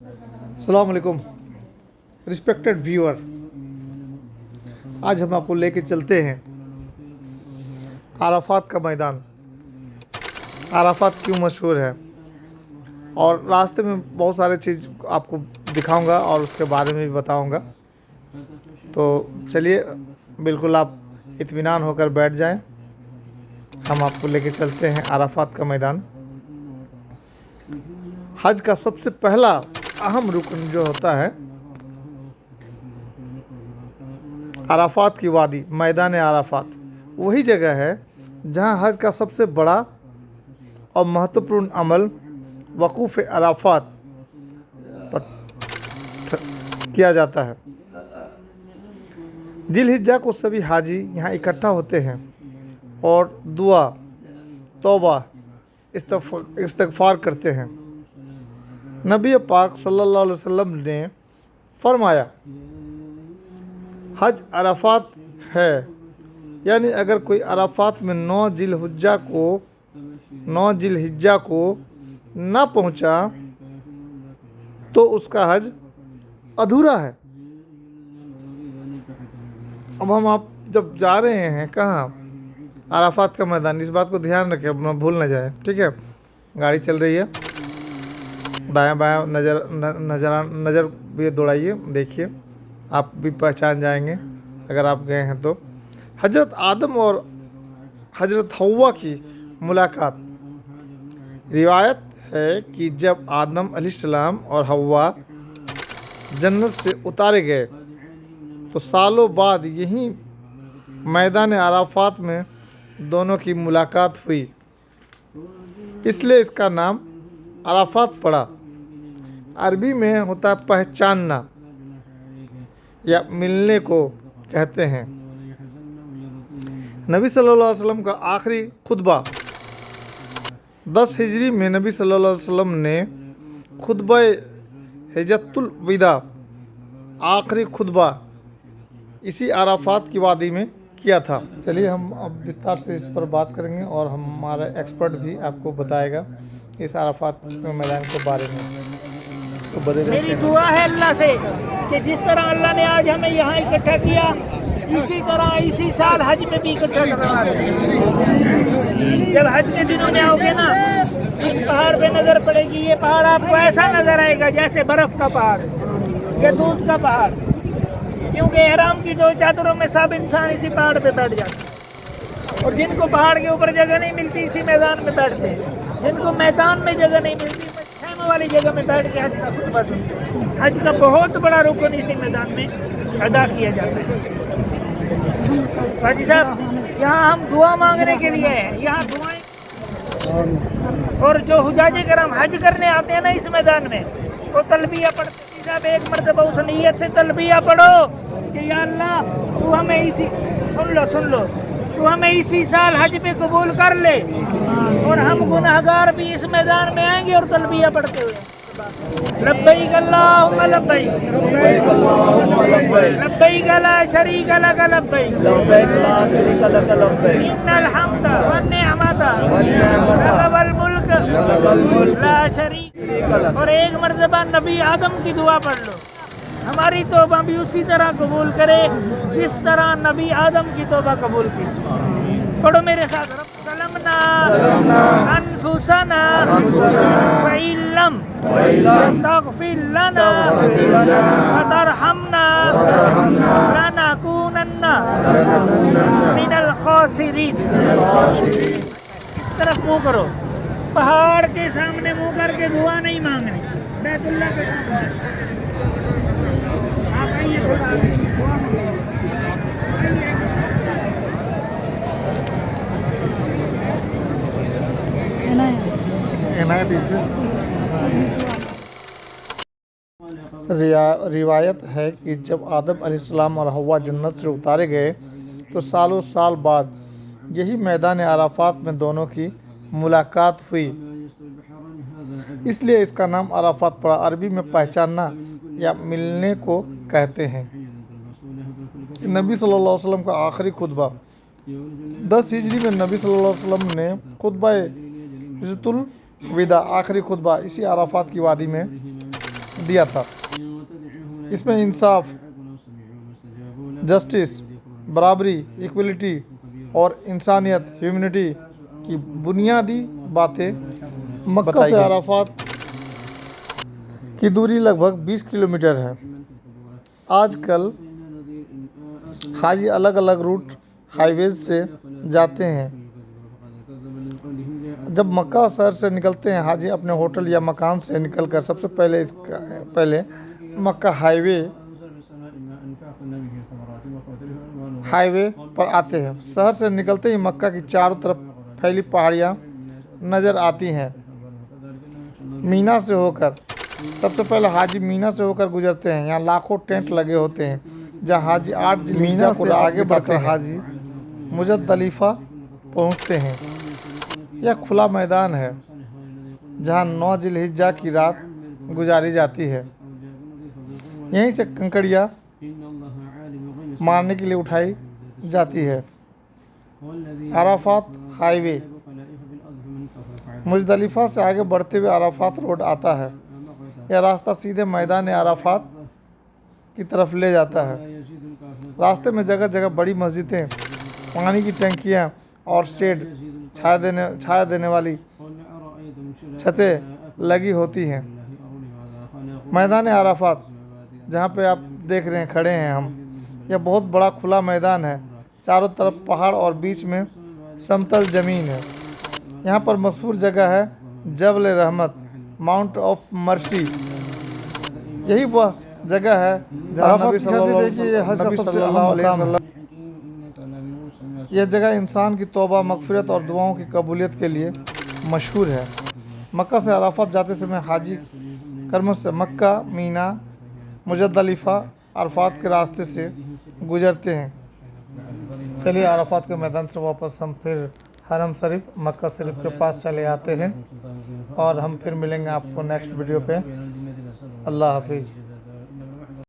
अस्सलाम वालेकुम respected viewer. आज हम आपको लेके चलते हैं अराफात का मैदान। अराफात क्यों मशहूर है और रास्ते में बहुत सारे चीज़ आपको दिखाऊंगा और उसके बारे में भी बताऊंगा। तो चलिए बिल्कुल आप इत्मीनान होकर बैठ जाएं। हम आपको लेके चलते हैं अराफात का मैदान। हज का सबसे पहला अहम रुकन जो होता है अराफात की वादी, मैदान अराफात वही जगह है जहां हज का सबसे बड़ा और महत्वपूर्ण अमल वकूफ़ अराफात पर किया जाता है। जिलहिज्जा को सभी हाजी यहाँ इकट्ठा होते हैं और दुआ, तौबा, इस्तग़फ़ार करते हैं। नबी पाक सल्लल्लाहु अलैहि वसल्लम ने फरमाया, हज अराफात है, यानी अगर कोई अराफात में 9 जिलहिज्जा को ना पहुंचा तो उसका हज अधूरा है। अब आप जब जा रहे हैं कहाँ, अराफात का मैदान, इस बात को ध्यान रखें, अपना भूल ना जाए, ठीक है। गाड़ी चल रही है, दायां बायां नज़र भी दौड़ाइए, देखिए आप भी पहचान जाएंगे अगर आप गए हैं तो। हजरत आदम और हजरत हव्वा की मुलाकात। रिवायत है कि जब आदम अलैहिस्सलाम और हव्वा जन्नत से उतारे गए तो सालों बाद यही मैदान अराफात में दोनों की मुलाकात हुई, इसलिए इसका नाम अराफात पड़ा। अरबी में होता है पहचानना या मिलने को कहते हैं। नबी सल्लल्लाहु अलैहि वसल्लम का आखिरी खुतबा 10 हिजरी में नबी सल्लल्लाहु अलैहि वसल्लम ने खुतबा हिज्जतुल विदा, आखिरी खुतबा इसी अराफात की वादी में किया था। चलिए हम अब विस्तार से इस पर बात करेंगे और हमारा एक्सपर्ट भी आपको बताएगा इस अराफात के मैदान के बारे में। तो मेरी दुआ है अल्लाह से कि जिस तरह अल्लाह ने आज हमें यहाँ इकट्ठा किया, इसी तरह इसी साल हज में भी इकट्ठा करवा दें। जब हज के दिनों में आओगे ना, इस पहाड़ पे नजर पड़ेगी, ये पहाड़ आपको ऐसा नजर आएगा जैसे बर्फ का पहाड़ या दूध का पहाड़, क्योंकि एहराम की 2 चादरों में सब इंसान इसी पहाड़ पे बैठ जाते हैं। और जिनको पहाड़ के ऊपर जगह नहीं मिलती इसी मैदान में बैठते हैं, जिनको मैदान में जगह नहीं मिलती खेमों वाली जगह में बैठ के हज का खुतबा सुनते हैं। हज का बहुत बड़ा रुकन इसी मैदान में अदा किया जाता है। हाजी साहब, यहाँ हम दुआ मांगने के लिए हैं, यहाँ दुआएं, और जो हुजाजे करम हज करने आते हैं ना इस मैदान में, वो तलबिया पढ़ते। साहब एक मरतबा उस नीयत से तलबिया पढ़ो कि या अल्लाह तू हमें इसी, सुन लो, तू हमें इसी साल हज पे कबूल कर ले और हम गुनाहगार भी इस मैदान में आएंगे और तलबिया पढ़ते हुए लब्बैक अल्लाहुम्मा लब्बैक, लब्बैक ला शरीक लक लब्बैक, इन्नल हम्दा वन निअमता वल मुल्क ला शरीक। और एक मरतबा नबी आदम की दुआ पढ़ लो, हमारी तौबा भी उसी तरह कबूल करे जिस तरह नबी आदम की तौबा कबूल की। पढ़ो मेरे साथ, रब्बना अनफुसना व इल्लम तगफिर लना व तरहमना लनकूनन्ना मिनल खासिरीन। इस तरफ मुँह करो, पहाड़ के सामने मुँह करके दुआ नहीं मांगनी। बैतुल्लाह पे आप आइए, थोड़ा दुआ मांगो। रिवायत है कि जब आदम अलैहिस्सलाम और हव्वा जन्नत से उतारे गए तो सालों साल बाद यही मैदान अराफात में दोनों की मुलाकात हुई, इसलिए इसका नाम अराफात पड़ा। अरबी में पहचानना या मिलने को कहते हैं। नबी सल्लल्लाहु अलैहि वसल्लम का आखिरी खुतबा 10 हिजरी में नबी सल्लल्लाहु अलैहि वसल्लम ने खुतबा हिज्जतुल विदा, आखिरी खुतबा इसी अराफात की वादी में दिया था। इसमें इंसाफ, जस्टिस, बराबरी, इक्वलिटी और इंसानियत, ह्यूमैनिटी की बुनियादी बातें मक्का से अराफात की दूरी लगभग 20 किलोमीटर है। आजकल हाजी अलग अलग रूट हाईवेज से जाते हैं। जब मक्का शहर से निकलते हैं, हाजी अपने होटल या मकान से निकलकर सबसे पहले मक्का हाईवे पर आते हैं। शहर से निकलते ही मक्का की चारों तरफ फैली पहाड़ियाँ नज़र आती हैं। मीना से होकर सबसे पहले हाजी मीना से होकर गुजरते हैं। यहाँ लाखों टेंट लगे होते हैं जहाँ हाजी 8 जिलहिज्जा को आगे बढ़ते हाजी मुजद्दलिफा पहुँचते हैं। यह खुला मैदान है जहाँ 9 जिलहिज्जा की रात गुजारी जाती है। यहीं से कंकड़ियाँ मारने के लिए उठाई जाती है। अराफात हाईवे मुजदलिफा से आगे बढ़ते हुए अराफात रोड आता है। यह रास्ता सीधे मैदान अराफात की तरफ ले जाता है। रास्ते में जगह जगह बड़ी मस्जिदें, पानी की टंकियां और शेड, छाया देने वाली छतें लगी होती हैं। मैदान अराफात जहाँ पे आप देख रहे हैं, खड़े हैं हम, यह बहुत बड़ा खुला मैदान है। चारों तरफ पहाड़ और बीच में समतल ज़मीन है। यहाँ पर मशहूर जगह है जबल रहमत, माउंट ऑफ मर्सी। यही वह जगह है जहाँ नबी सल्लल्लाहु अलैहि वसल्लम, यह जगह इंसान की तौबा, मगफिरत और दुआओं की कबूलियत के लिए मशहूर है। मक्का से अराफात जाते समय हाजी कर्म से मक्का, मीना, मुजद्दलिफा, अराफात के रास्ते से गुजरते हैं। चलिए अराफात के मैदान से वापस हम फिर हरम शरीफ, मक्का शरीफ के पास चले आते हैं और हम फिर मिलेंगे आपको नेक्स्ट वीडियो पे। अल्लाह हाफिज़।